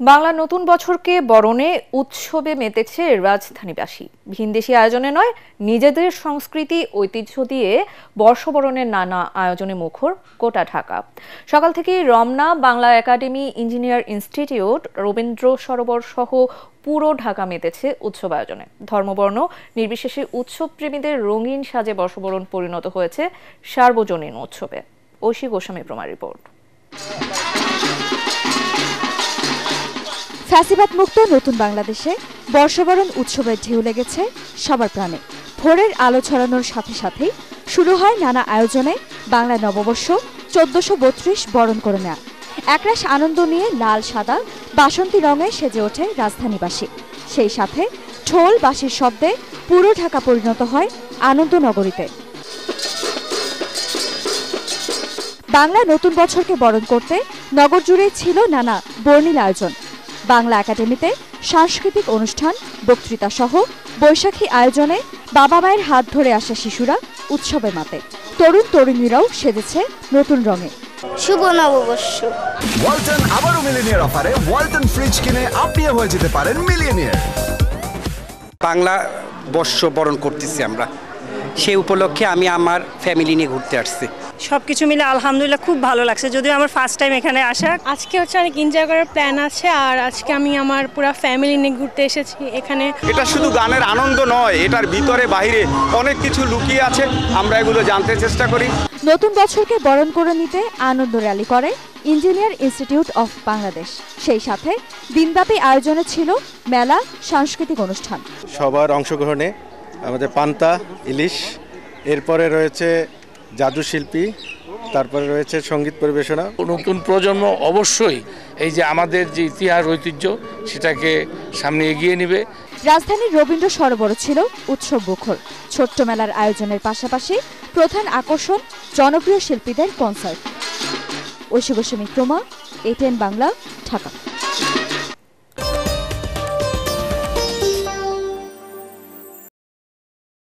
বাংলা নতুন বছরকে বরণে উৎসবে মেতেছে রাজধানীবাসী। ভিনদেশি আয়োজনে নয়, নিজেদের সংস্কৃতি ঐতিহ্য দিয়ে বর্ষবরণের নানা আয়োজনে মুখর গোটা ঢাকা। সকাল থেকেই Ramna, Bangla academy, engineer institute, Rabindra Sarobar সহ পুরো ঢাকা মেতেছে উৎসব আয়োজনে। ধর্মবর্ণ নির্বিশেষে উৎসব প্রেমীদের রঙিন সাজে বর্ষবরণ পরিণত হয়েছে সার্বজনীন উৎসবে। ঐশী গোস্বামী প্রমার রিপোর্ট। ফ্যাসিবাদ মুক্ত নতুন বাংলাদেশে বর্ষবরণ উৎসবের ঢেউ লেগেছে সবার প্রাণে। ভোরের আলো ছড়ানোর সাথে সাথেই শুরু হয় নানা আয়োজনে বাংলা নববর্ষ 1432 বরণ করে নেয়া। একরাশ আনন্দ নিয়ে লাল সাদা বাসন্তী রঙে সেজে ওঠে রাজধানীবাসী। সেই সাথে ঢোল বাঁশির শব্দে পুরো ঢাকা পরিণত হয় আনন্দ নগরীতে। বাংলা নতুন বছরকে বরণ করতে নগর জুড়ে ছিল নানা বর্ণিল আয়োজন। বাংলা একাডেমিতে সাংস্কৃতিক অনুষ্ঠান, বক্তৃতা সহ বৈশাখী আয়োজনে বাবা মায়ের হাত ধরে আসা শিশুরা উৎসবে মাতে। তরুণ তরুণীরাও সেজেছে নতুন রঙে। শুভ নববর্ষ। ওয়ালটন আবারও মিলিনিয়ার অফারে ওয়ালটন ফ্রিজ কিনে আপনিও হয়ে যেতে পারেন মিলিয়নিয়ার। বাংলা বর্ষ বরণ করতেছি আমরা, সেই উপলক্ষে আমি আমার ফ্যামিলি নিয়ে ঘুরতে আসছি। সবকিছু মিলে আলহামদুলিল্লাহ খুব ভালো লাগছে, যদিও আমার ফার্স্ট টাইম এখানে আসা। আজকে হচ্ছে অনেক এনজয় করার প্ল্যান আছে, আর আজকে আমি আমার পুরো ফ্যামিলি নিয়ে ঘুরতে এসেছি এখানে। এটা শুধু গানের আনন্দ নয়, এটার ভিতরে বাইরে অনেক কিছু লুকিয়ে আছে, আমরা এগুলো জানতে চেষ্টা করি। নতুন বছরকে বরণ করে নিতে আনন্দ র্যালি করে ইঞ্জিনিয়ার ইনস্টিটিউট অফ বাংলাদেশ। সেই সাথে দিনব্যাপী আয়োজনে ছিল মেলা, সাংস্কৃতিক অনুষ্ঠান। সবার অংশগ্রহণে আমাদের পান্তা ইলিশ, এরপরে রয়েছে জাদু শিল্পী, তারপরে রয়েছে সঙ্গীত পরিবেশনা। নতুন প্রজন্ম অবশ্যই এই যে আমাদের যে ইতিহাস ঐতিহ্য সেটাকে সামনে এগিয়ে নেবে। রাজধানীর রবীন্দ্র সরোবর ছিল উৎসব মুখর। ছোট্ট মেলার আয়োজনের পাশাপাশি প্রধান আকর্ষণ জনপ্রিয় শিল্পীদের কনসার্ট। ঐশী গোস্বামী প্রমা, ATN বাংলা, ঢাকা।